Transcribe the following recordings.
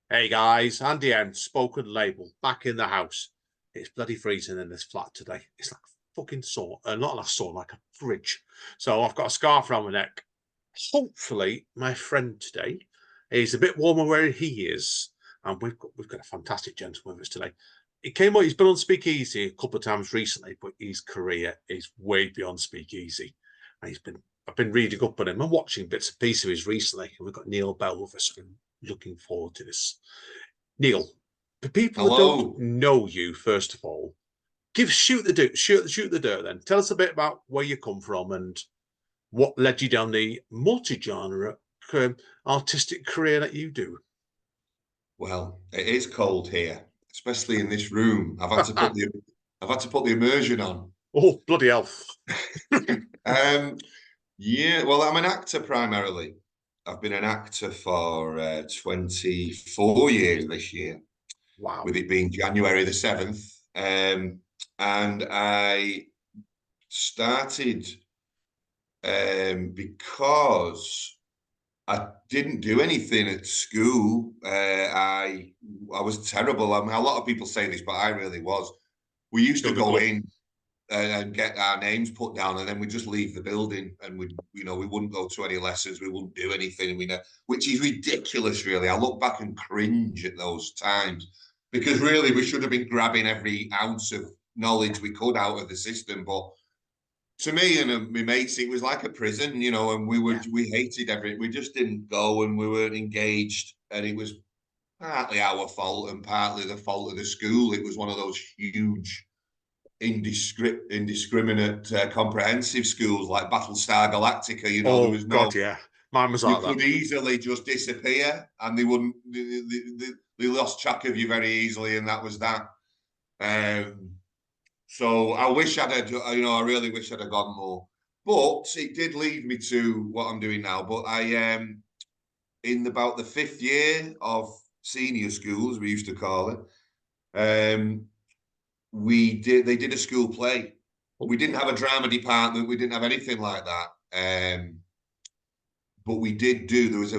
Hey guys, Andy M, spoken label, back in the house. It's bloody freezing in this flat today. It's like fucking saw, not like a saw, like a fridge. So I've got a scarf around my neck. Hopefully, my friend today is a bit warmer where he is, and we've got a fantastic gentleman with us today. He came on. He's been on Speakeasy a couple of times recently, but his career is way beyond Speakeasy, and I've been reading up on him and watching bits and pieces of his recently, and we've got Neil Bell with us. I'm looking forward to this. Neil, for people that don't Hello. know you, first of all, shoot the dirt. Then tell us a bit about where you come from and what led you down the multi-genre artistic career that you do. Well, it is cold here, especially in this room. I've had to put the immersion on. Oh, bloody hell. Um, yeah, well, I'm an actor primarily. I've been an actor for 24 years this year, Wow. with it being January the 7th. And I started because I didn't do anything at school. I was terrible. I mean, a lot of people say this, but I really was. We used to You're the go club. in and get our names put down, and then we just leave the building, and we wouldn't go to any lessons. We wouldn't do anything. Which is ridiculous, really. I look back and cringe at those times because really we should have been grabbing every ounce of knowledge we could out of the system, but to me and my mates, it was like a prison, and Yeah. we hated everything. We just didn't go and we weren't engaged. And it was partly our fault and partly the fault of the school. It was one of those huge, indiscriminate, comprehensive schools like Battlestar Galactica. There Oh, was God, no, yeah. Mine was you like that. could easily just disappear and they wouldn't, they lost track of you very easily. And that was that. Um, so I wish I'd had, I really wish I'd have gone more. But it did lead me to what I'm doing now. But in about the fifth year of senior school, as we used to call it, they did a school play. Oh, We didn't have a drama department. We didn't have anything like that. But we did do. There was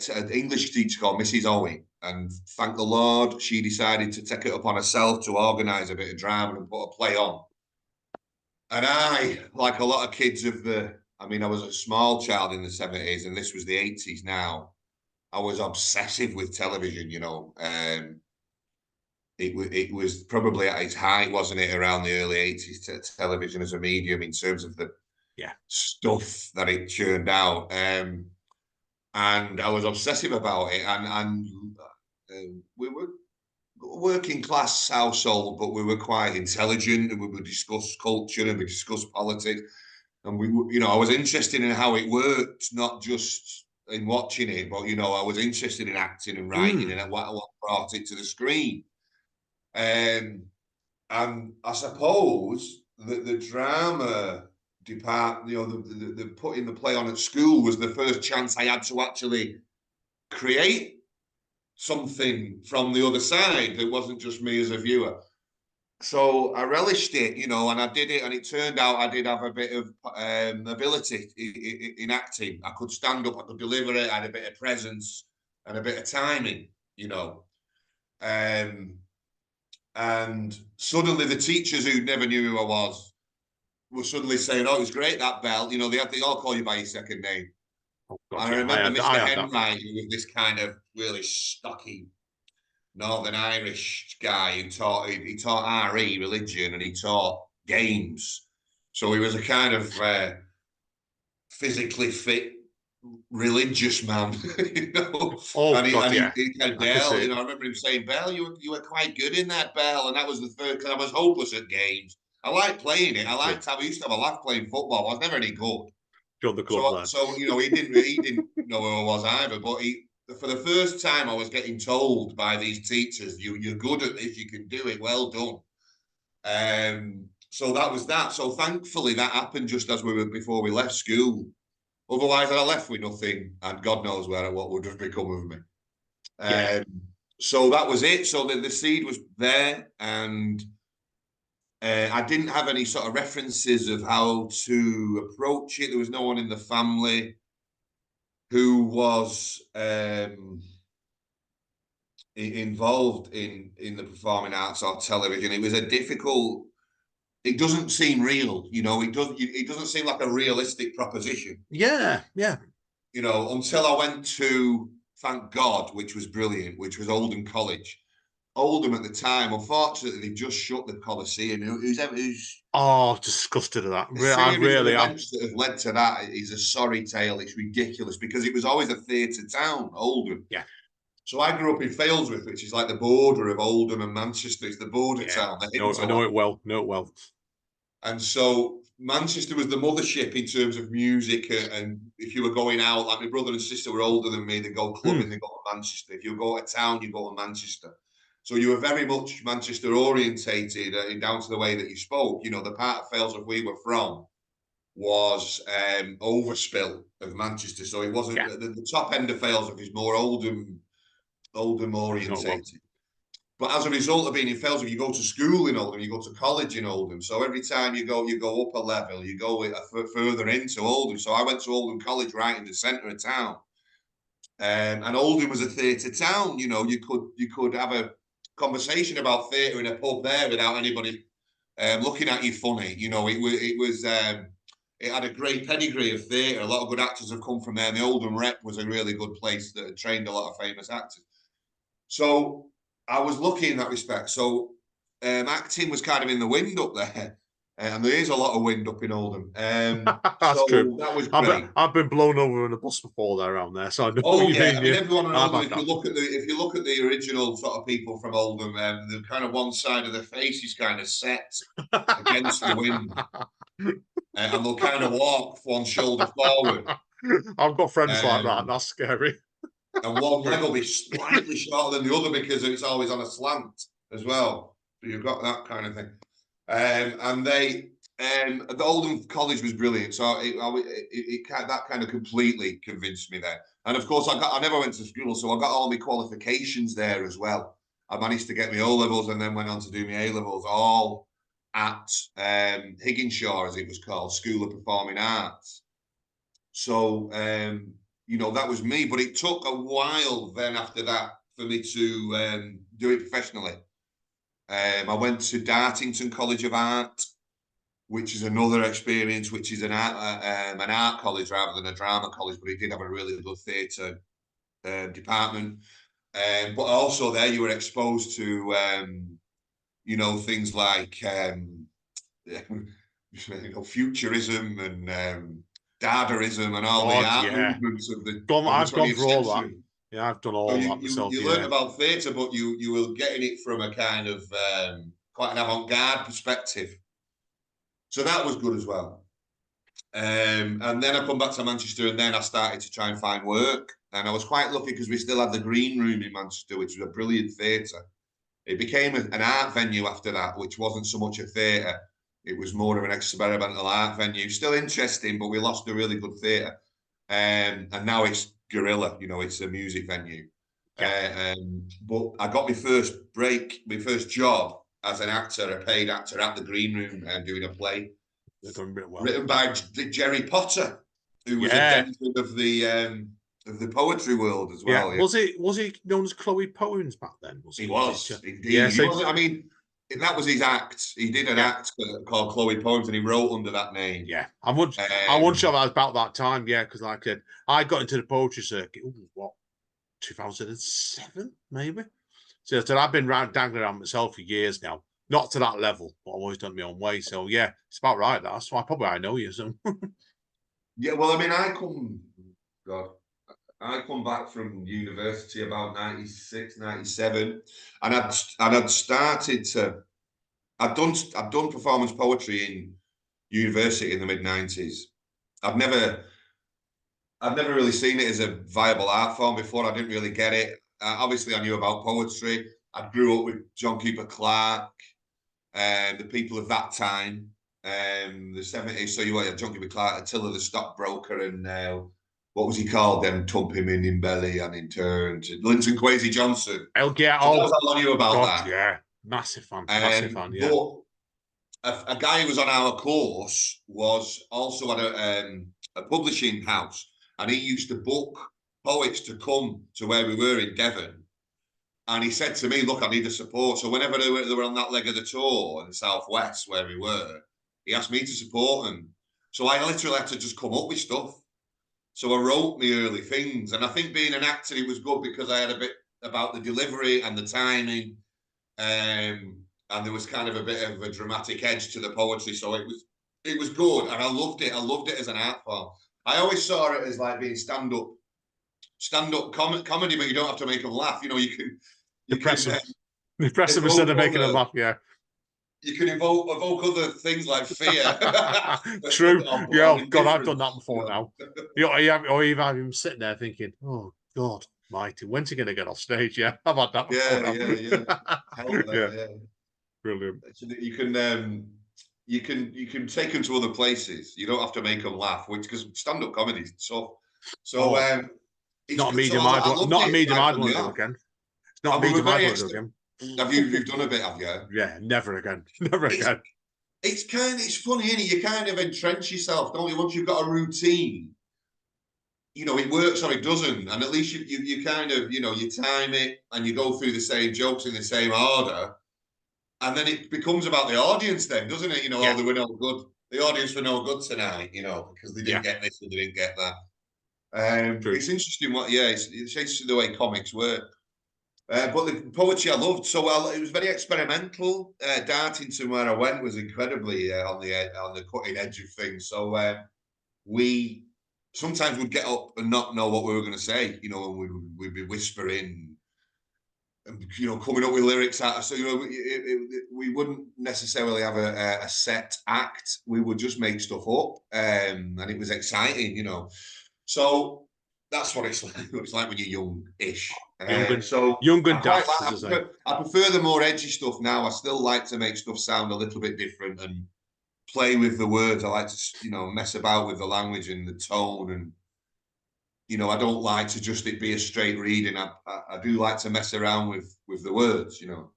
an English teacher called Mrs. Owen, and thank the Lord, she decided to take it upon herself to organise a bit of drama and put a play on. And I, like a lot of kids I was a small child in the 70s and this was the 80s now. I was obsessive with television. It was probably at its height, wasn't it, around the early 80s, television as a medium in terms of the yeah. stuff that it churned out. And I was obsessive about it. And we were working class household, but we were quite intelligent and we would discuss culture and we discuss politics. And I was interested in how it worked, not just in watching it, but I was interested in acting and writing Mm. and what brought it to the screen. And I suppose that the drama department, the putting the play on at school was the first chance I had to actually create something from the other side that wasn't just me as a viewer. So I relished it, and I did it, and it turned out I did have a bit of ability in acting. I could stand up, I could deliver it, I had a bit of presence and a bit of timing, you know. Um, and suddenly the teachers who never knew who I was were suddenly saying, "Oh, it was great that bell." They all call you by your second name. Oh, God, And I yeah. remember I Mr. had that. Henright, who was this kind of really stocky Northern Irish guy who he taught RE religion and he taught games. So he was a kind of physically fit religious man, Oh, And he God, and he, yeah. he said, I can see Bell, it. I remember him saying, Bell, you were quite good in that, Bell, and that was the third because I was hopeless at games. I liked playing it. I used to have a laugh playing football. I was never any good. Join the club, So man. so he didn't know who I was either. But for the first time I was getting told by these teachers, you're good at this, you can do it, well done. So that was that. So thankfully that happened just as we were before we left school. Otherwise, I'd have left with nothing, and God knows what would have become of me. Yeah. Um, so that was it. So the seed was there, and I didn't have any sort of references of how to approach it. There was no one in the family who was involved in the performing arts or television. It was a difficult. It doesn't seem real, you know. It doesn't seem like a realistic proposition. Yeah, yeah. You know, until I went to, thank God, which was brilliant, which was Oldham College. Oldham at the time, unfortunately, they just shut the Coliseum. Who's Oh, disgusted at that. a I series of really am. events that have led to that is a sorry tale. It's ridiculous because it was always a theatre town, Oldham. Yeah. So I grew up in Failsworth, which is like the border of Oldham and Manchester. It's the border Yeah. town. No, I know it well. Know it well. And so Manchester was the mothership in terms of music. And if you were going out, like my brother and sister were older than me, they go clubbing, they go to Manchester. If you go to town, you go to Manchester. So you were very much Manchester orientated, down to the way that you spoke. You know, the part of Failsworth we were from was overspill of Manchester. So it wasn't the top end of Failsworth is more Oldham orientated. But as a result of being in Failsworth, you go to school in Oldham, you go to college in Oldham. So every time you go up a level, you go further into Oldham. So I went to Oldham College right in the centre of town. And Oldham was a theatre town. You know, you could have a conversation about theatre in a pub there without anybody looking at you funny. You know, it had a great pedigree of theatre. A lot of good actors have come from there. And the Oldham Rep was a really good place that had trained a lot of famous actors. So I was lucky in that respect. So acting was kind of in the wind up there. And there is a lot of wind up in Oldham. That's so true. that was great. I've been blown over in a bus before there around there, so I know Oh what you yeah, mean. I mean everyone in Oldham. If you look at the original sort of people from Oldham, the kind of one side of their face is kind of set against the wind, and they'll kind of walk one shoulder forward. I've got friends like that. That's scary. And one leg will be slightly shorter than the other because it's always on a slant as well. So you've got that kind of thing. And the Oldham College was brilliant. So that kind of completely convinced me there. And of course, I never went to school, so I got all my qualifications there as well. I managed to get my O levels and then went on to do my A levels, all at Higginshaw, as it was called, School of Performing Arts. So you know, that was me, but it took a while then after that for me to do it professionally. I went to Dartington College of Art, which is another experience, which is an art college rather than a drama college, but it did have a really good theatre department. But also there you were exposed to, you know, things like, you know, futurism and Dadaism and all the art movements of the 20th century. Yeah, I've done all that myself. You learn about theatre, but you were getting it from a kind of quite an avant-garde perspective. So that was good as well. And then I come back to Manchester, and then I started to try and find work. And I was quite lucky because we still had the Green Room in Manchester, which was a brilliant theatre. It became an art venue after that, which wasn't so much a theatre. It was more of an experimental art venue. Still interesting, but we lost a really good theatre. And now it's Gorilla, you know, it's a music venue. Yeah. But I got my first job as an actor, a paid actor at the Green Room, doing a play written by Jerry Potter, who was a denton of the poetry world as well. Yeah. Was he known as Chloe Poems back then? He was indeed. Yeah, so I mean, that was his act. He did an act called Chloe Poems, and he wrote under that name. Yeah, I wasn't sure that was about that time. Yeah, because like I got into the poetry circuit. What, 2007 maybe? So I've been dangling around myself for years now. Not to that level, but I've always done my own way. So yeah, it's about right. That's why probably I know you. So yeah, well, I mean, I come back from university about 96, 97, and I'd started to. I'd done performance poetry in university in the mid-90s. I've never really seen it as a viable art form before. I didn't really get it. Obviously, I knew about poetry. I grew up with John Cooper Clarke, the people of that time, the 70s. So you had John Cooper Clarke, Attila the Stockbroker, and what was he called then? Tump him in belly and in turn. Linton Kwesi Johnson. Yeah, so that was all I knew about that. Yeah, massive fan, yeah. But a guy who was on our course was also at a publishing house, and he used to book poets to come to where we were in Devon And he said to me, look, I need the support. So whenever they were on that leg of the tour in the Southwest where we were, he asked me to support him. So I literally had to just come up with stuff. So I wrote my early things. And I think being an actor, it was good because I had a bit about the delivery and the timing. And there was kind of a bit of a dramatic edge to the poetry. So it was good. And I loved it. I loved it as an art form. I always saw it as like being stand-up comedy, but you don't have to make them laugh. You know, you can Depress them instead of making them laugh. Yeah, you can evoke other things like fear. True. Yeah, oh, God, I've done that before now. Or you have him sitting there thinking, "Oh God, mighty, when's he going to get off stage?" Yeah, I've had that before. Yeah. Brilliant. You can take them to other places. You don't have to make them laugh, which because stand-up comedy is tough. So not a medium I'd want to do again. It's not a medium I'd want to do again. You've done a bit, have you? Yeah, never again. Never again. It's funny, isn't it? You kind of entrench yourself, don't you? Once you've got a routine, you know, it works or it doesn't. And at least you kind of, you know, you time it and you go through the same jokes in the same order. And then it becomes about the audience then, doesn't it? You know, oh, they were no good. The audience were no good tonight, you know, because they didn't get this and they didn't get that. It's interesting it's interesting the way comics work. But the poetry I loved, it was very experimental. Darting to where I went was incredibly on the cutting edge of things. So we sometimes would get up and not know what we were going to say, you know, and we'd be whispering and, you know, coming up with lyrics out. So, you know, we wouldn't necessarily have a set act. We would just make stuff up, and it was exciting, you know. So that's what it's like. It's like when you're young-ish. Young and daft. I prefer the more edgy stuff now. I still like to make stuff sound a little bit different and play with the words. I like to, you know, mess about with the language and the tone, and you know, I don't like to just it be a straight reading. I do like to mess around with the words, you know.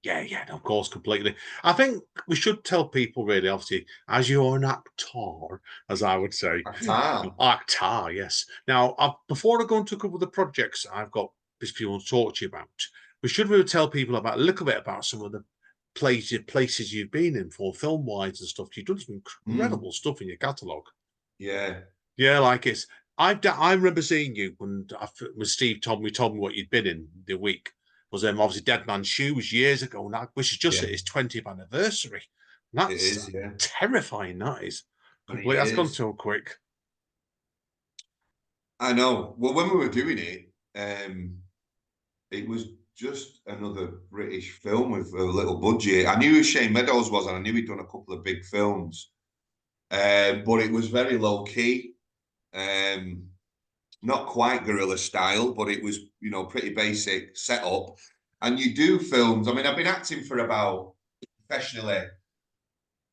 Yeah, of course, completely. I think we should tell people, really, obviously, as you're an actor, as I would say. Actor, yes. Now, before I go into a couple of the projects I've got this people to talk to you about, we should really tell people about a little bit about some of the places you've been in for film-wise and stuff. You've done some incredible stuff in your catalogue. Yeah. Yeah, like it's... I remember seeing you when Steve told me what you'd been in the week. Was obviously Dead Man's Shoes years ago now, which is just at his 20th anniversary. That's terrifying. That is completely. That's gone so quick. I know. Well, when we were doing it, it was just another British film with a little budget. I knew who Shane Meadows was, and I knew he'd done a couple of big films, but it was very low key. Not quite guerrilla style, but it was, you know, pretty basic setup. And you do films. I mean, I've been acting for about professionally,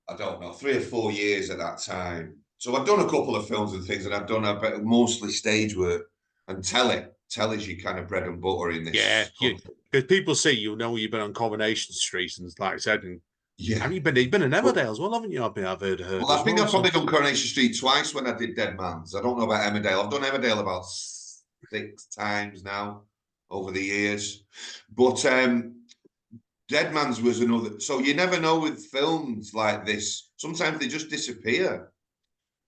I don't know, 3 or 4 years at that time. So I've done a couple of films and things, and I've done mostly stage work and telly. Telly's your kind of bread and butter in this. Yeah, because people see, you know, you've been on Coronation Street, and like I said, and have you been in Emmerdale as well, haven't you? I've heard. Well, I think I've probably done Coronation Street twice when I did Dead Man's. I don't know about Emmerdale. I've done Emmerdale about 6 times now over the years. But Dead Man's was another. So you never know with films like this. Sometimes they just disappear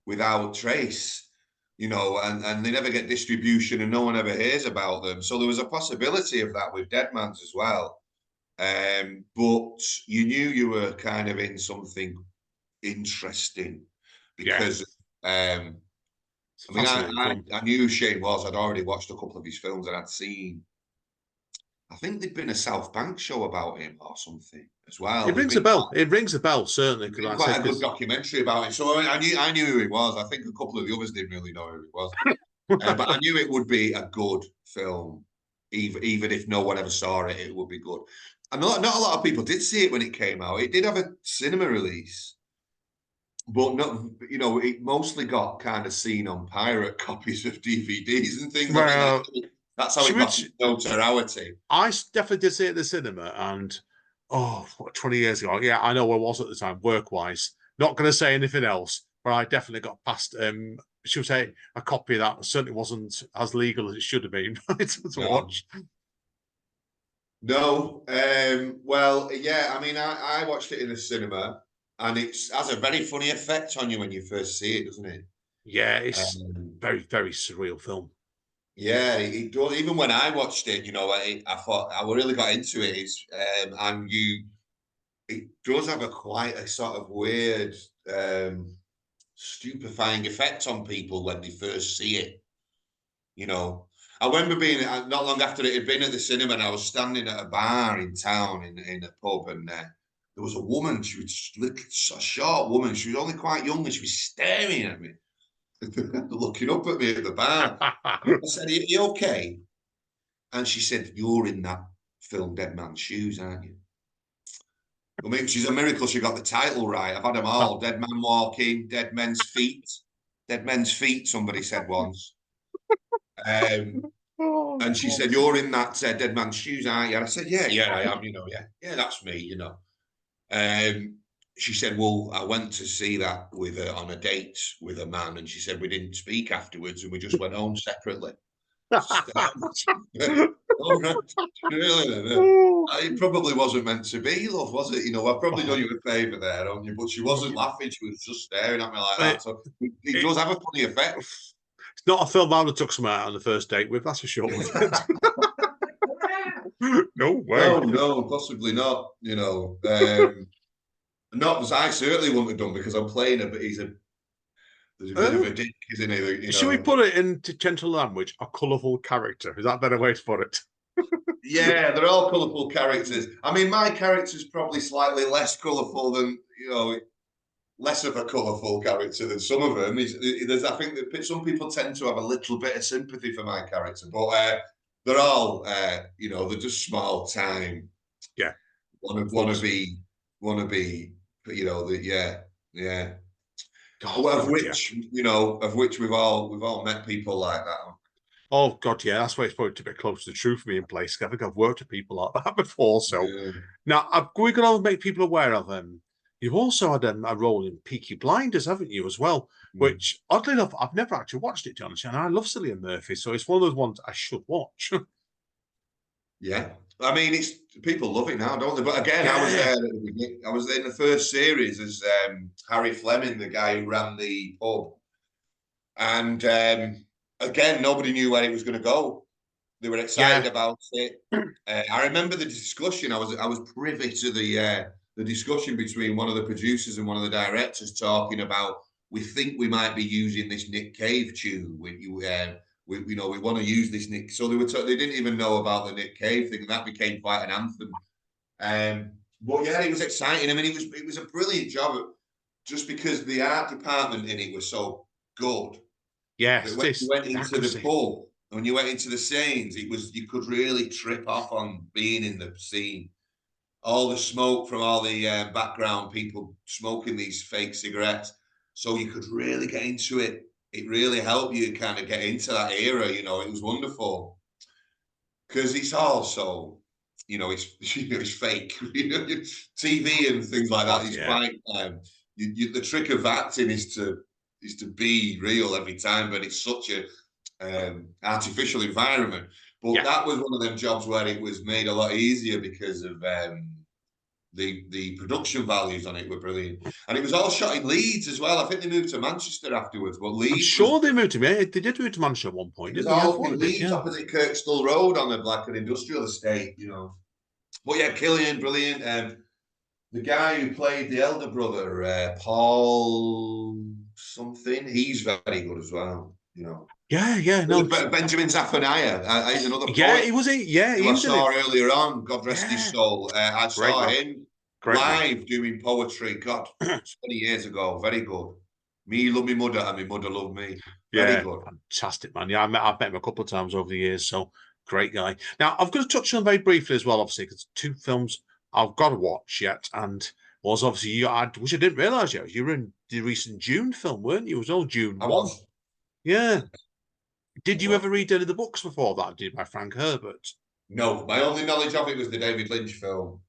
without trace, you know, and they never get distribution and no one ever hears about them. So there was a possibility of that with Dead Man's as well. But you knew you were kind of in something interesting because I mean, I knew who Shane was. I'd already watched a couple of his films and I'd seen, I think there'd been a South Bank show about him or something as well. It rings a bell. It rings a bell, certainly. Quite a good documentary about it. So I knew who he was. I think a couple of the others didn't really know who he was. But I knew it would be a good film. Even if no one ever saw it, it would be good. And not a lot of people did see it when it came out. It did have a cinema release, but not, you know, it mostly got kind of seen on pirate copies of DVDs and things. Well, that's how it got notoriety. I definitely did see it at the cinema, and 20 years ago. Yeah, I know where I was at the time, work-wise. Not going to say anything else, but I definitely got past. Should we say a copy of that certainly wasn't as legal as it should have been to watch. No. Well, yeah. I mean, I watched it in the cinema, and it has a very funny effect on you when you first see it, doesn't it? Yeah, it's Um, very, very surreal film. yeah, it does. Even when I watched it, I thought I really got into it. And it does have a quite a sort of weird, stupefying effect on people when they first see it. You know, I remember being not long after it had been at the cinema, and I was standing at a bar in town in a pub, and there was a woman. She was a short woman. She was only quite young, and she was staring at me, looking up at me at the bar. I said, "Are you okay?" And she said, "You're in that film Dead Man's Shoes, aren't you?" I mean, she's a miracle she got the title right. I've had them all. Dead Man Walking, Dead Men's Feet. Dead Men's Feet, somebody said once. Um, Oh, and she God. said, "You're in that Dead Man's Shoes, aren't you?" And I said, "Yeah, I am, yeah. Yeah, that's me. She said, "Well, I went to see that with her on a date with a man, and she said we didn't speak afterwards, and we just went home separately." All right. It probably wasn't meant to be, love, was it? I've probably done Oh, you a favour there, haven't you? But she wasn't laughing. She was just staring at me like that. it, So it it, does have a funny effect. it's not a film I would have took someone out on the first date with, that's for sure. No way. No, possibly not. Not as I certainly wouldn't have done because I'm playing a bit. There's a bit of Uh, a dick, isn't he? should we put it into gentle language? A colourful character. Is that a better way to put it? Yeah, they're all colourful characters. I mean, my character's probably slightly less colourful than less of a colourful character than some of them. I think that some people tend to have a little bit of sympathy for my character, but they're all, they're just small time. Yeah. Want to be, yeah, yeah. Oh Well, God, yeah. of which we've all met people like that. Oh God, yeah. That's why it's probably a bit close to the truth for me in place. I think I've worked with people like that before. So Yeah. now we're going to make people aware of them. You've also had a role in Peaky Blinders, haven't you, as well? Mm. Which, oddly enough, I've never actually watched it, John. And I love Cillian Murphy, so it's one of those ones I should watch. Yeah. I mean, it's people love it now, don't they? But again, I was there Yeah, at the beginning. I was in the first series as Harry Fleming, the guy who ran the pub. And again, nobody knew where it was going to go. They were excited yeah, about it. I remember the discussion. I was privy to the discussion between one of the producers and one of the directors talking about we think we might be using this Nick Cave tune. We want to use this Nick. So they didn't even know about the Nick Cave thing, and that became quite an anthem. But yeah, it was exciting. I mean, it was a brilliant job, just because the art department in it was so good that yes. when you This went the into the accuracy. pub, when you went into the scenes, you could really trip off on being in the scene. All the smoke from all the background people smoking these fake cigarettes, so you could really get into it. It really helped you kind of get into that era. It was wonderful because it's also, it's it's fake. TV and things like that God, is yeah, quite. The trick of acting is to be real every time, but it's such a artificial environment. But yeah. that was one of them jobs where it was made a lot easier because of the production values on it were brilliant, and it was all shot in Leeds as well. I think they moved to Manchester afterwards, but I'm Leeds was sure they moved to me. They did move to Manchester at one point, it was didn't they? Yeah, I all thought in they did. Leeds Yeah, opposite Kirkstall Road on an industrial estate. But yeah, Killian, brilliant. The guy who played the elder brother, Paul something, he's very good as well. yeah, yeah. No, Benjamin Zephaniah, he's another yeah. poet He was it. Yeah, who he I was in saw it. earlier on. God rest his Yeah, soul. I great saw man. him Great man. live doing poetry. God, 20 years ago. Very good. Me love me mother, and my mother love me. Very Yeah, good. fantastic man. Yeah, I've met him a couple of times over the years. So great guy. Now I've got to touch on very briefly as well, obviously, because two films I've got to watch yet, and was obviously which I didn't realise yet. You were in the recent June film, weren't you? It was all June I 1. was. Yeah. I Did you was. ever read any of the books before that? Did by Frank Herbert? No, my only knowledge of it was the David Lynch film.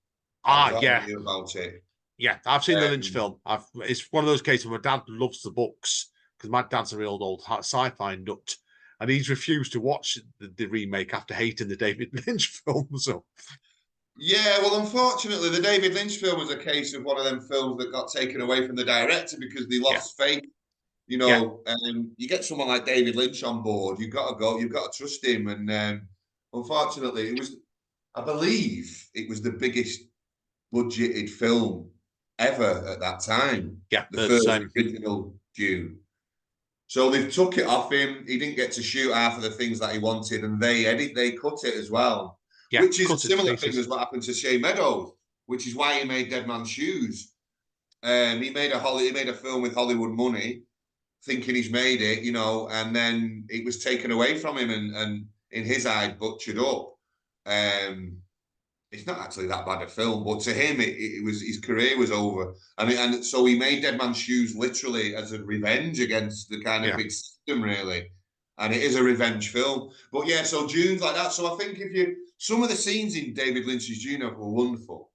That was Ah, all I yeah. knew about it. Yeah, I've seen the Lynch Um, film. It's one of those cases where my dad loves the books because my dad's a real old sci-fi nut, and he's refused to watch the remake after hating the David Lynch film. So Yeah, well, unfortunately, the David Lynch film was a case of one of them films that got taken away from the director because they Yeah, lost faith. You yeah, know, you get someone like David Lynch on board, you've got to go, you've got to trust him. And unfortunately, it was, I believe, it was the biggest budgeted film ever at that time, yeah. the The first same. original Dune. So they've took it off him. He didn't get to shoot half of the things that he wanted, and they cut it as well, Yeah, which is a cut it to similar thing pieces. as what happened to Shea Meadows, which is why he made Dead Man's Shoes. He made a film with Hollywood money, thinking he's made it, you know, and then it was taken away from him and in his eye butchered up. Um, it's not actually that bad a film, but to him, it was his career was over, and so he made Dead Man's Shoes literally as a revenge against the kind of Yeah, big system, really, and it is a revenge film. But yeah, so Dune's like that. So I think if you some of the scenes in David Lynch's Dune were wonderful,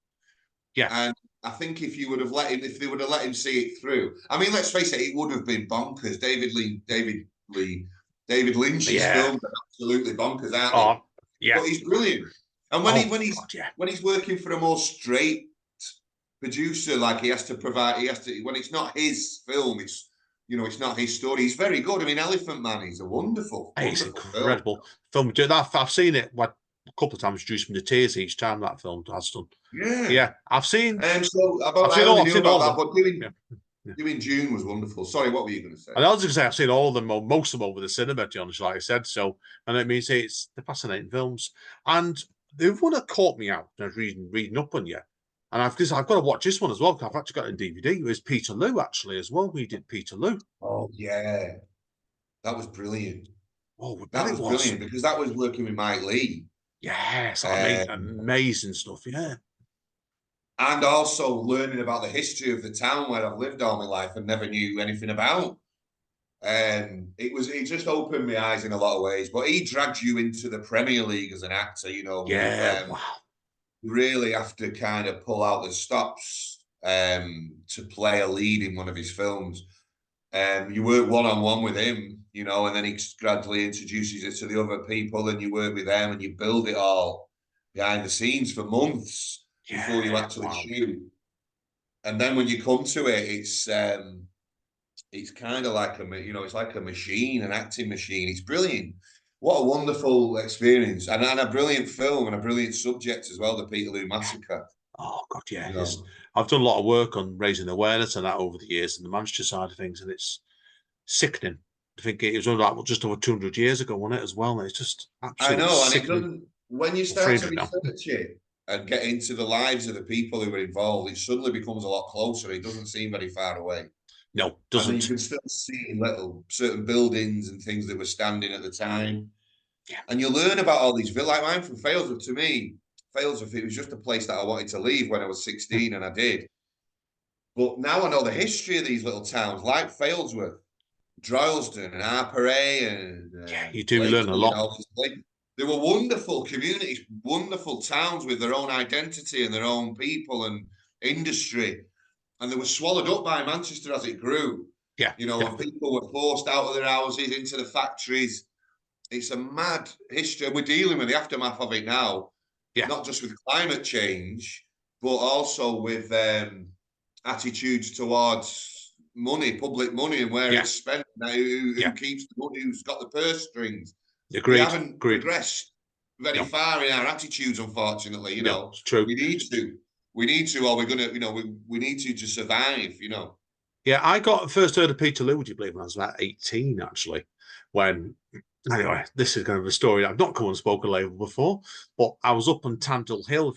yeah, and I think if you would have let him, if they would have let him see it through, I mean, let's face it, it would have been bonkers. David Lynch's yeah. films are absolutely bonkers, aren't they? Oh, yeah. But he's brilliant. And Oh God, yeah, when he's working for a more straight producer, like he has to provide, he has to when it's not his film, it's it's not his story. He's very good. I mean, Elephant Man is a wonderful, it's wonderful film. incredible film. That I've seen it a couple of times, reduced me to tears each time that film has done. Yeah. Yeah, I only I've knew seen all about of that, them. but Yeah, yeah. doing June was wonderful. Sorry, what were you going to say? And I was going to say I've seen all of them, or most of them, over the cinema, to be honest, like I said. So, and it means they're fascinating films. And the one that caught me out, I was reading up on you, and I've got to watch this one as well. Because I've actually got it in DVD. It was Peterloo actually as well. We did Peterloo. Oh yeah, that was brilliant. Oh, we bet That it was was. brilliant because that was working with Mike Lee. Yes, I mean, Um, amazing stuff. Yeah, and also learning about the history of the town where I've lived all my life and never knew anything about. It just opened my eyes in a lot of ways. But he dragged you into the Premier League as an actor. yeah. Wow. You really have to kind of pull out the stops to play a lead in one of his films. You work one on one with him, and then he gradually introduces it to the other people, and you work with them, and you build it all behind the scenes for months before you Yeah. actually Wow. shoot. And then when you come to it, it's kind of like it's like a machine, an acting machine. It's brilliant. What a wonderful experience, and a brilliant film, and a brilliant subject as well. The Peterloo Massacre. Oh God, yeah, You it is. know, I've done a lot of work on raising awareness and that over the years in the Manchester side of things, and it's sickening. I think it was only like just over 200 years ago, wasn't it, as well? And it's just I absolutely know, and it sickening. doesn't. When you Well, start to 300 now. research it and get into the lives of the people who were involved, it suddenly becomes a lot closer. It doesn't seem very far away, No, and then you doesn't. can still see little certain buildings and things that were standing at the time, Yeah, and you learn about all these. Like mine from Failsworth. To me, Failsworth, it was just a place that I wanted to leave when I was yeah, 16, and I did. But now I know the history of these little towns, like Failsworth, Droylsden, and Harperay, and yeah. You do learn a Blakely, and lot. all these places. They were wonderful communities, wonderful towns with their own identity and their own people and industry. And they were swallowed up by Manchester as it grew. Yeah, yeah, And people were forced out of their houses into the factories. It's a mad history. And we're dealing with the aftermath of it now, yeah, not just with climate change, but also with attitudes towards money, public money, and where yeah, it's spent. Now, who yeah. keeps the money? Who's got the purse strings? We Agreed, haven't agreed. progressed very No, far in our attitudes, unfortunately. no, it's true. We need to. We need to, or we're gonna. We need to survive. Yeah, I got first heard of Peterloo, would you believe, when I was about 18, actually. When, anyway, this is kind of a story. I've not come on Spoken Label before, but I was up on Tandle Hill,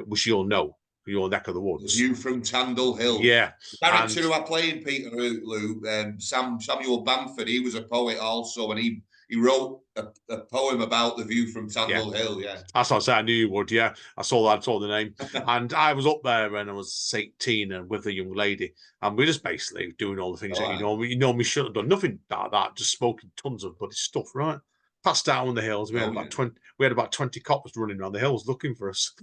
which you'll know, for your neck of the The woods. view from Tandle Hill. Yeah. The And character who I play in Peterloo, Samuel Bamford, he was a poet also, and he wrote a poem about the view from yeah, Tandle Hill. Yeah. that's what I said. I knew you would. Yeah, I saw that. I saw the name, and I was up there when I was 18 and with a young lady, and we're just basically doing all the things All that right. you normally shouldn't have done. Nothing like that. Just smoking tons of bloody stuff. Right. Passed out on the hills. We had Oh about yeah. 20. We had about 20 cops running around the hills looking for us.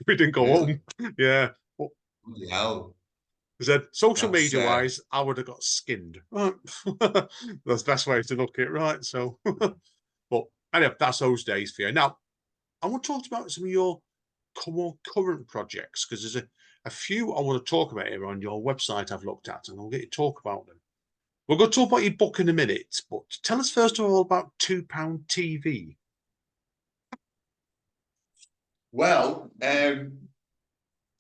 We didn't go Really? home. Yeah. But Bloody hell. I said, social That's media wise, I would have got skinned. Right. That's the best way to look at it, right? So, but anyway, that's those days for you. Now, I want to talk about some of your current projects, because there's a few I want to talk about here on your website I've looked at, and I'll get you to talk about them. We're going to talk about your book in a minute, but tell us first of all about £2 TV. Well, £2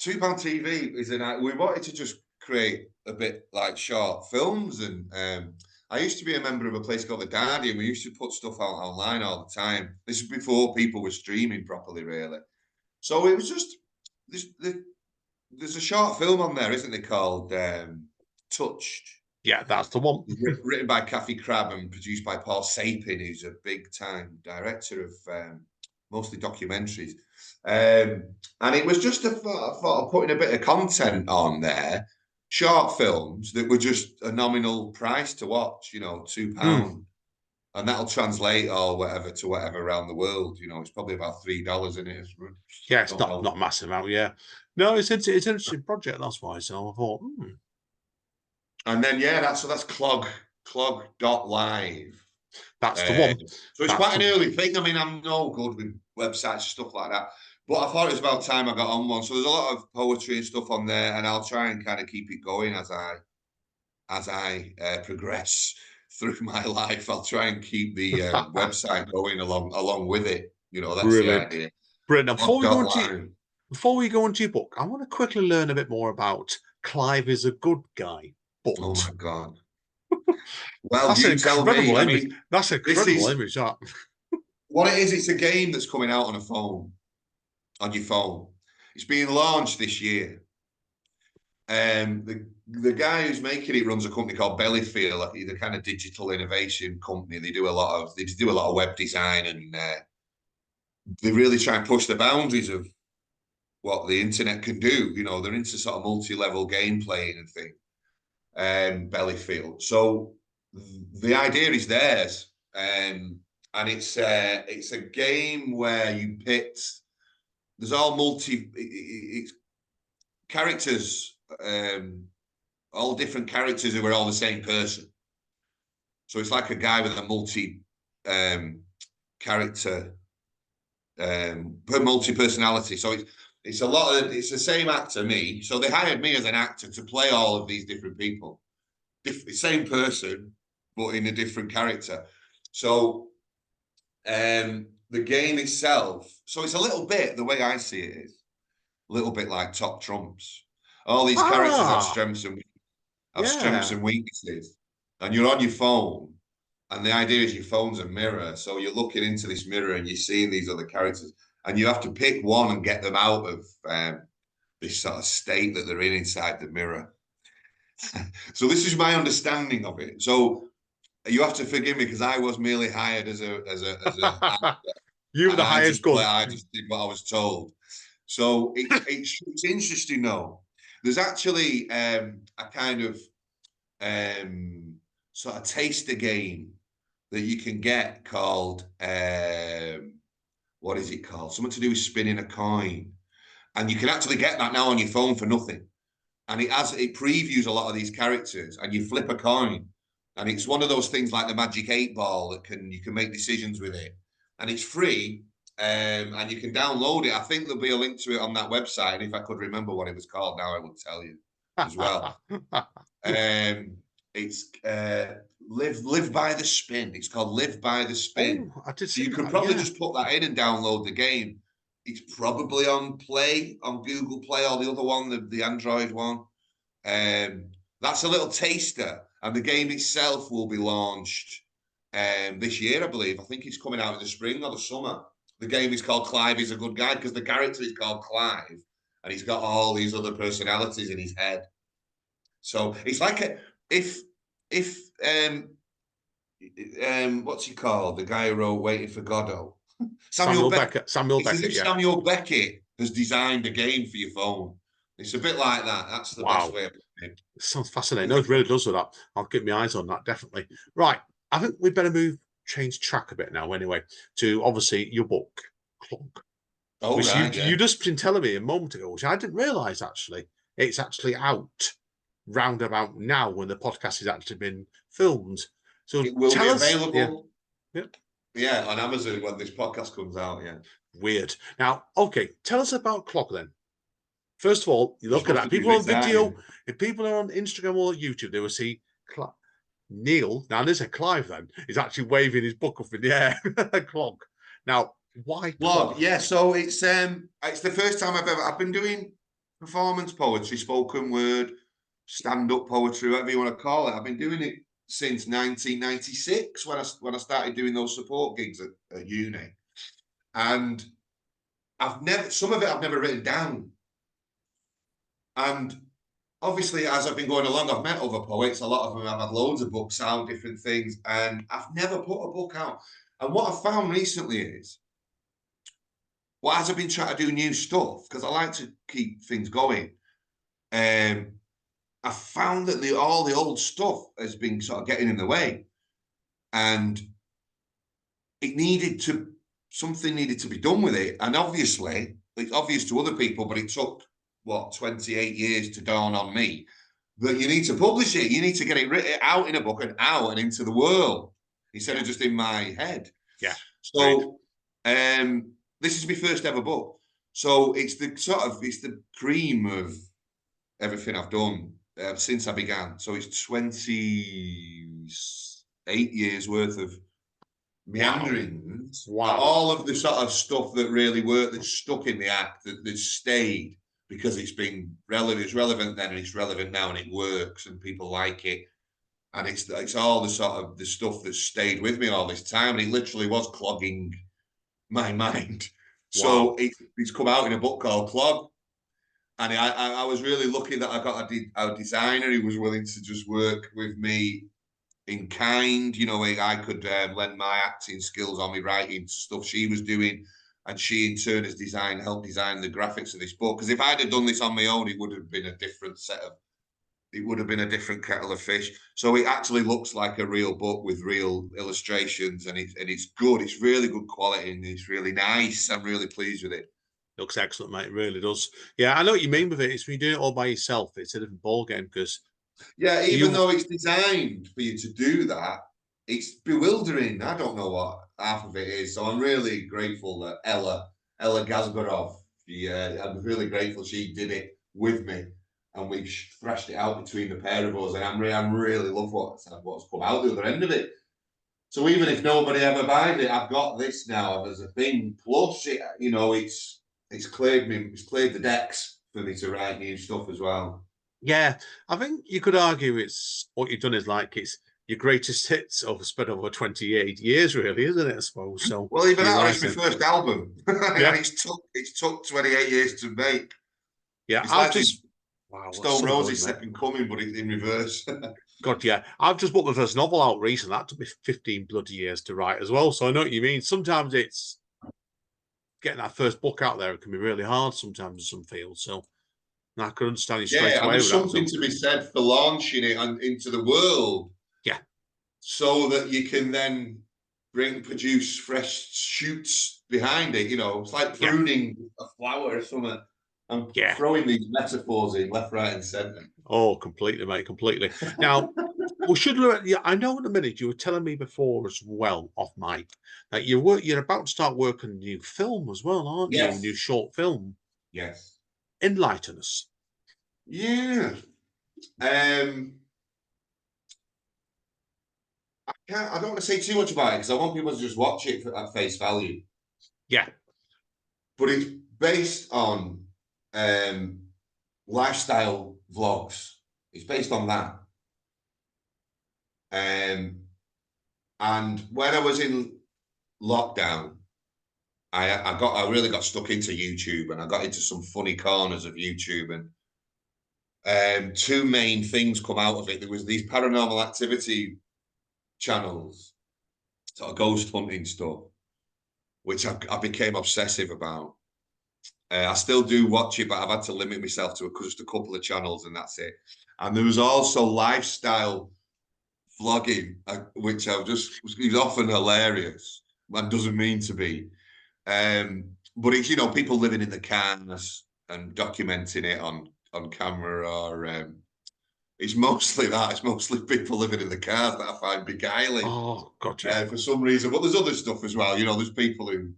TV is we wanted to just create a bit like short films, and I used to be a member of a place called The Guardian. We used to put stuff out online all the time. This is before people were streaming properly, really. So it was just there's a short film on there, isn't there, called Touched? Yeah, that's the one. Written by Kathy Crabb and produced by Paul Sapin, who's a big-time director of mostly documentaries. And it was just a thought of putting a bit of content on there, short films that were just a nominal price to watch, £2. And that'll translate or whatever to whatever around the world. It's probably about $3 in it. Yeah, it's not massive out. Yeah, no, it's an interesting project. That's why. So I thought, And then that's clog.live. That's the one. So it's quite an early thing. I mean, I'm no good with websites and stuff like that, but I thought it was about time I got on one. So there's a lot of poetry and stuff on there, and I'll try and kind of keep it going as I progress through my life. I'll try and keep the website going along with it. That's brilliant. the idea. Brilliant. Before we go into your book, I want to quickly learn a bit more about Clive is a good guy. But oh my God. Well, that's you tell me. I mean, that's an incredible image. That. What it is, it's a game that's coming out on your phone. It's being launched this year. The guy who's making it runs a company called Bellyfield. He's a kind of digital innovation company. They do a lot of web design, and they really try and push the boundaries of what the internet can do. They're into sort of multi-level game playing and things. Bellyfield. So the idea is theirs, and it's a game where you pit. There's all it's characters, all different characters who are all the same person. So it's like a guy with a character, multi-personality. So it's it's the same actor, me. So they hired me as an actor to play all of these different people. Same person, but in a different character. So the game itself, so it's a little bit, the way I see it is, a little bit like Top Trumps. All these characters have strengths and weaknesses. And you're on your phone, and the idea is your phone's a mirror. So you're looking into this mirror and you're seeing these other characters. And you have to pick one and get them out of this sort of state that they're in inside the mirror. So this is my understanding of it. So you have to forgive me because I was merely hired as a you were the hired gun. I just did what I was told. So it's interesting though. There's actually a kind of sort of taster game that you can get called what is it called? Something to do with spinning a coin. And you can actually get that now on your phone for nothing. And it previews a lot of these characters, and you flip a coin. And it's one of those things like the Magic 8 Ball that you can make decisions with it. And it's free, and you can download it. I think there'll be a link to it on that website. And if I could remember what it was called now, I would tell you as well. It's Live by the Spin. It's called Live by the Spin. Oh, I did see so you could probably just put that in and download the game. It's probably on Google Play, or the other one, the Android one. That's a little taster, and the game itself will be launched this year, I believe. I think it's coming out in the spring or the summer. The game is called Clive is a Good Guy because the character is called Clive, and he's got all these other personalities in his head. So it's like if what's he called? The guy who wrote Waiting for Godot. Samuel Beckett. Samuel Beckett has designed a game for your phone. It's a bit like that. That's the best way of putting it. Sounds fascinating. No, it really does with that. I'll get my eyes on that, definitely. Right. I think we'd better change track a bit now, anyway, to obviously your book, Clog. Oh, right, you just been telling me a moment ago, which I didn't realise actually. It's actually out roundabout now when the podcast has actually been filmed. So it will be available. Yeah. Yeah, on Amazon when this podcast comes out. Yeah, Weird. Now, okay, tell us about Clog then. First of all, you it's look at supposed that. to be People on video, resigning. if people are on Instagram or YouTube, they will see Neil. Now, there's a Clive then. He's actually waving his book up in the air. Clog. Now, why Clog, Clog? yeah. So it's the first time I've been doing performance poetry, spoken word, stand-up poetry, whatever you want to call it. I've been doing it since 1996 when I started doing those support gigs at uni. And some of it I've never written down. And obviously, as I've been going along, I've met other poets. A lot of them have had loads of books out, different things, and I've never put a book out. And what I've found recently is, as I've been trying to do new stuff, because I like to keep things going, I found that all the old stuff has been sort of getting in the way. And something needed to be done with it. And obviously, it's obvious to other people, but it took, 28 years to dawn on me that you need to publish it. You need to get it written out in a book and out and into the world instead of just in my head. Yeah. So, this is my first ever book. So it's the cream of everything I've done since I began. So it's 28 years worth of meanderings. Wow. All of the sort of stuff that really worked, that's stuck in the act, that's stayed because it's been relevant. It's relevant then, and it's relevant now, and it works, and people like it. And it's all the sort of the stuff that's stayed with me all this time, and it literally was clogging my mind. Wow. So it's come out in a book called Clog, and I was really lucky that I got a designer who was willing to just work with me in kind. I could lend my acting skills on me writing stuff she was doing, and she in turn has helped design the graphics of this book. Because if I'd have done this on my own, it would have been a different kettle of fish. So it actually looks like a real book with real illustrations, and it's good. It's really good quality, and it's really nice. I'm really pleased with it. Looks excellent, mate. It really does. Yeah, I know what you mean with it. It's when you're doing it all by yourself, it's a different ball game because even though it's designed for you to do that, it's bewildering. I don't know what half of it is. So I'm really grateful that Ella Gazgorov, I'm really grateful she did it with me, and we thrashed it out between the pair of us. And I'm really love what's come out the other end of it. So even if nobody ever buys it, I've got this now as a thing. Plus, it's cleared the decks for me to write new stuff as well. yeah, I think you could argue it's what you've done is like it's your greatest hits spread over 28 years, really, isn't it? I suppose so. Well, even that was my Realizing, first album, yeah, and it's took 28 years to make. yeah. It's I've like this just wow, that's Stone so good, Roses mate. second coming, but it's in reverse. God, yeah. I've just put my first novel out recently. That took me 15 bloody years to write as well. So I know what you mean. Sometimes it's getting that first book out there. It can be really hard sometimes in some fields. So I could understand you straight Yeah, and away there's with that. something So to be said for launching it into the world, yeah, so that you can then produce fresh shoots behind it. It's like yeah, pruning a flower or something. I'm yeah. throwing these metaphors in left, right, and centre. Oh, completely, mate, completely. Now, we should look at, yeah, I know in a minute you were telling me before as well, off mic, that you're about to start working on a new film as well, aren't you? A new Yes, short film. yes, Enlighten us. yeah. I don't want to say too much about it because I want people to just watch it at face value. Yeah, But it's based on lifestyle vlogs. It's based on that. And when I was in lockdown, I really got stuck into YouTube, and I got into some funny corners of YouTube, and two main things come out of it. There was these paranormal activity channels, sort of ghost hunting stuff, which I became obsessive about. I still do watch it, but I've had to limit myself to just a couple of channels, and that's it. And there was also lifestyle vlogging, which is often hilarious and doesn't mean to be. But it's people living in the cars and documenting it on camera, or It's mostly that. It's mostly people living in the cars that I find beguiling. Oh God, yeah. For some reason. But there's other stuff as well. You know, there's people who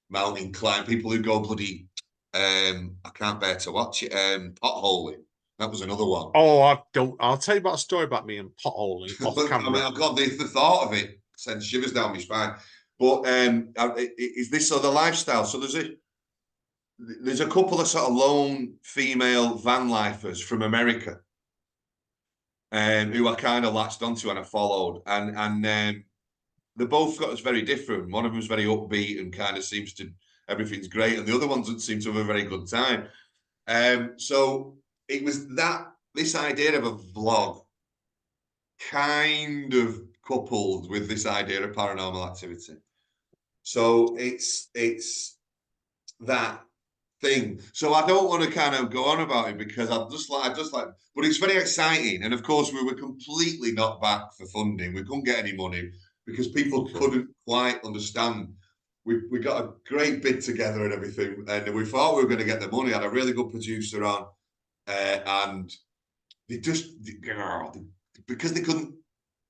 mountain climb, people who go bloody. I can't bear to watch it. Potholing. That was another one. Oh, I don't. I'll tell you about a story about me and potholing off I camera. mean, I've got the thought of it sends shivers down my spine. But is this sort of lifestyle? So there's a couple of sort of lone female van lifers from America, who I kind of latched onto and I followed, and they both got us very different. One of them's very upbeat and kind of seems to everything's great, and the other one doesn't seem to have a very good time. So it was this idea of a vlog kind of coupled with this idea of paranormal activity. So it's that thing. So I don't want to kind of go on about it because I just like, but it's very exciting. And of course, we were completely knocked back for funding. We couldn't get any money because people couldn't quite understand. We got a great bid together and everything, and we thought we were going to get the money. Had a really good producer on, and they just because they couldn't.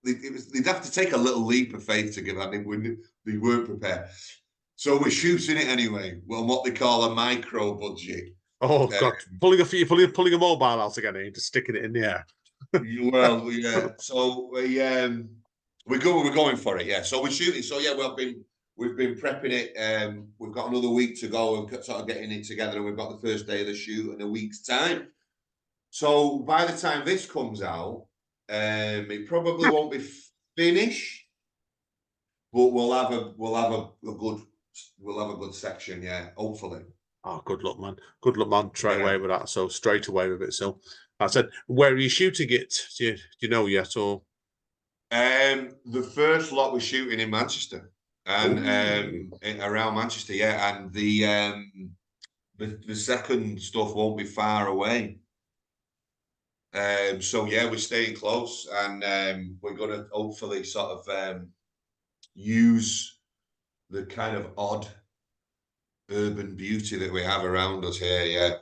They'd have to take a little leap of faith to give that. They weren't prepared. So we're shooting it anyway, on what they call a micro budget. Oh God, pulling a mobile out again and just sticking it in the air. Well, yeah. So we're going for it, yeah. So we're shooting. So yeah, we've been prepping it. We've got another week to go and sort of getting it together, and we've got the first day of the shoot in a week's time. So by the time this comes out, it probably won't be finished, but we'll have a good section, yeah, hopefully. Oh, good luck, man. Good luck, man. Straight away with that. So straight away with it. So I said, where are you shooting it? Do you know yet? Or the first lot we're shooting in Manchester and around Manchester, yeah. And the second stuff won't be far away. So yeah, we're staying close, and we're gonna hopefully sort of use the kind of odd urban beauty that we have around us here. Yeah.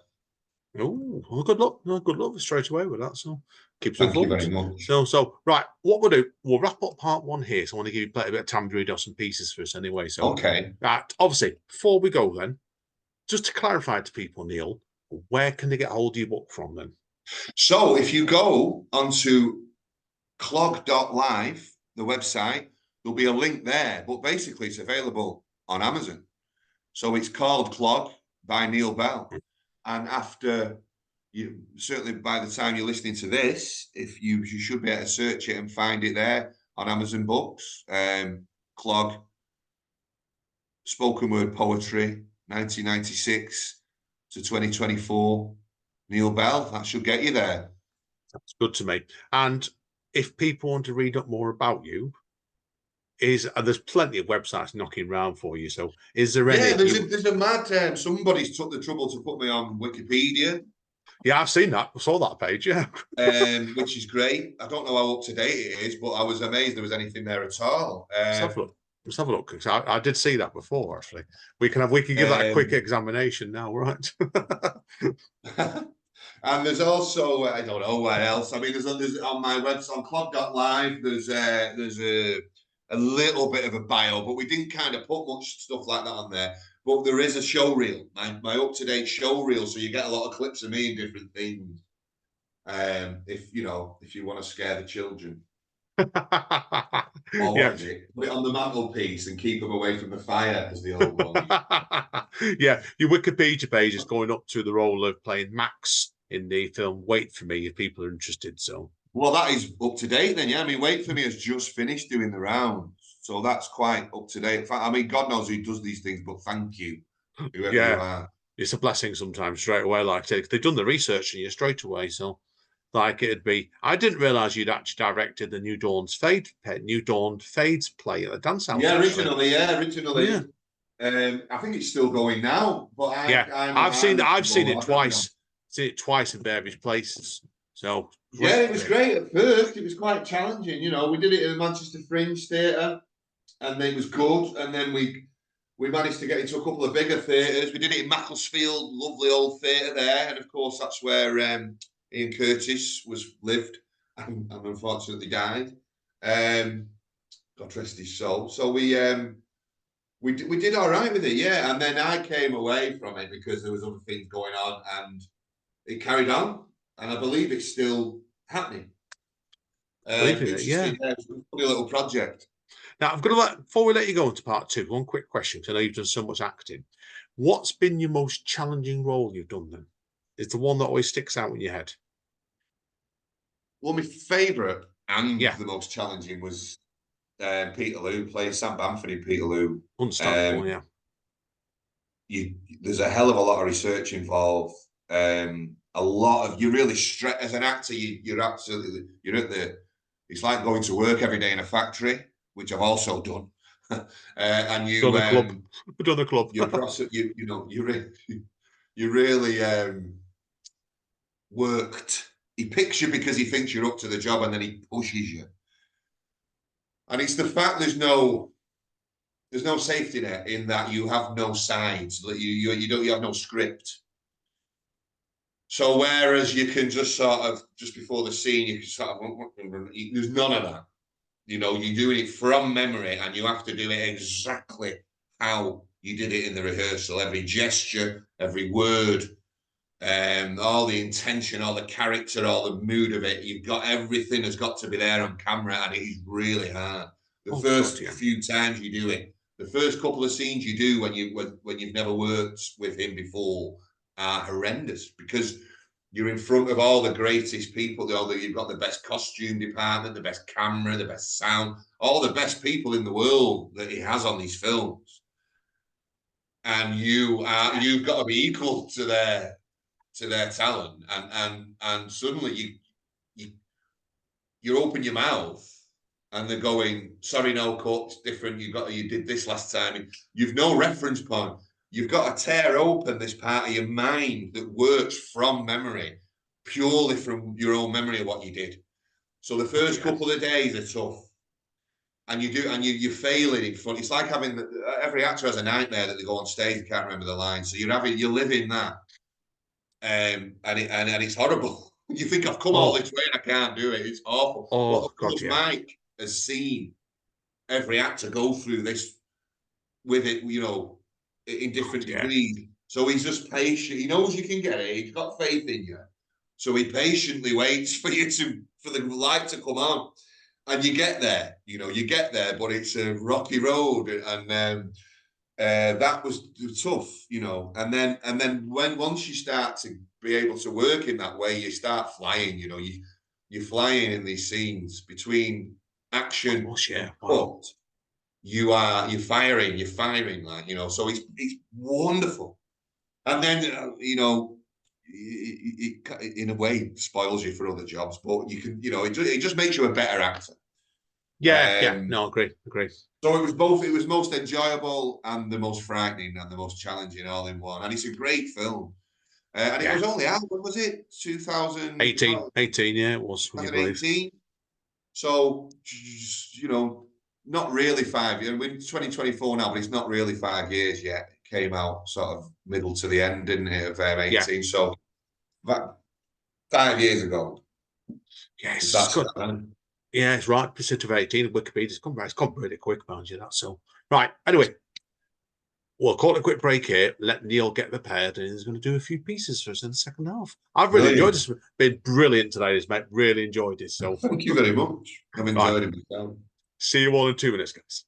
oh, well, good luck. No, good luck straight away with that. So keeps Thank you informed. very much. So right, what we'll do, we'll wrap up part one here. So I want to give you a bit of time to read off some pieces for us anyway. So Okay. obviously, before we go then, just to clarify to people, Neil, where can they get hold of your book from then? So if you go onto clog.live, the website, there'll be a link there, but basically it's available on Amazon. So it's called Clog by Neil Bell. And after you, certainly by the time you're listening to this, if you should be able to search it and find it there on Amazon Books. Clog, spoken word poetry, 1996 to 2024. Neil Bell, that should get you there. That's good to me. And if people want to read up more about you, there's plenty of websites knocking around for you. So is there any? Yeah, there's a mad. Somebody's took the trouble to put me on Wikipedia. Yeah, I've seen that. I saw that page. Yeah, which is great. I don't know how up to date it is, but I was amazed there was anything there at all. Let's have a look. Let's have a look, because I did see that before. Actually, we can give that a quick examination now, right? And there's also I don't know what else. I mean, there's on my website on clog.live. There's a little bit of a bio, but we didn't kind of put much stuff like that on there. But there is a show reel, my up-to-date show reel, so you get a lot of clips of me and different things. If you want to scare the children. Or Yeah. put it on the mantelpiece and keep them away from the fire, as the old one. Yeah, your Wikipedia page is going up to the role of playing Max in the film Wait for Me, if people are interested. So, well, that is up to date then. Yeah, I mean, Wait for Me has just finished doing the rounds, so that's quite up to date. In fact, I mean, God knows who does these things, but thank you, whoever you are. It's a blessing sometimes straight away. Like they've done the research on you straight away. So, like it'd be, I didn't realize you'd actually directed the New Dawn Fades play at the dance house. Yeah, originally. Yeah. I think it's still going now, but I've seen it twice. Seen it twice in various places. So yeah, it was great at first. It was quite challenging. You know, we did it at the Manchester Fringe Theatre, and it was good. And then we managed to get into a couple of bigger theatres. We did it in Macclesfield, lovely old theatre there, and of course that's where Ian Curtis lived. and unfortunately died. God rest his soul. So we did all right with it, yeah. And then I came away from it because there was other things going on, and it carried on. And I believe it's still happening. It's just Yeah. a funny little project. Now, I'm going to before we let you go into part two, one quick question, because I know you've done so much acting. What's been your most challenging role you've done then? Is the one that always sticks out in your head? Well, my favourite and Yeah. the most challenging was Peterloo, playing Sam Bamford in Peterloo. Understandable, yeah. There's a hell of a lot of research involved. A lot of, you really stress as an actor. You're absolutely, you're at the. It's like going to work every day in a factory, which I've also done. And you Done the club. Done the club. You're you know you really worked. He picks you because he thinks you're up to the job, and then he pushes you. And it's the fact there's no safety net in that. You have no sides. You have no script. So whereas you can just sort of, just before the scene, you can sort of, there's none of that. You know, you're doing it from memory, and you have to do it exactly how you did it in the rehearsal. Every gesture, every word, all the intention, all the character, all the mood of it. You've got, everything has got to be there on camera, and it is really hard. The first few times you do it, the first couple of scenes you do when you've never worked with him before are horrendous, because you're in front of all the greatest people. You've got the best costume department, the best camera, the best sound, all the best people in the world that he has on these films, and you've got to be equal to their talent, and suddenly you open your mouth and they're going, sorry, no cut, it's different, you did this last time. You've no reference point. You've got to tear open this part of your mind that works from memory, purely from your own memory of what you did. So the first couple of days are tough, and you're failing in front. It's like having every actor has a nightmare that they go on stage and can't remember the lines. So you're living that. And it's horrible. You think, I've come all this way and I can't do it. It's awful. But of course, Mike has seen every actor go through this with it, you know, in different degrees. So he's just patient. He knows you can get it. He's got faith in you. So he patiently waits for the light to come on. And you get there, but it's a rocky road. And that was tough, you know. And then once you start to be able to work in that way, you start flying. You know, you're flying in these scenes between action and cut. You're firing, like, you know. So it's wonderful. And then you know, it in a way spoils you for other jobs, but you can, you know, it just makes you a better actor. No, agree. So it was both. It was most enjoyable and the most frightening and the most challenging all in one. And it's a great film. And it was only out, when was it? 2018. 18, yeah, it was. 2018. So, you know, not really 5 years. We're 2024 now, but it's not really 5 years yet. It came out sort of middle to the end, didn't it, of 18. Yeah. So, that 5 years ago. Yes, it's good. Yeah, it's right. Percent of 18. Wikipedia's come right. It's come pretty quick, mind you, that. So, right. Anyway, we'll call it a quick break here. Let Neil get prepared, and he's going to do a few pieces for us in the second half. I've really enjoyed this. It's been brilliant today, this mate. Really enjoyed this. So, thank you very much. I've enjoyed it myself. See you all in 2 minutes, guys.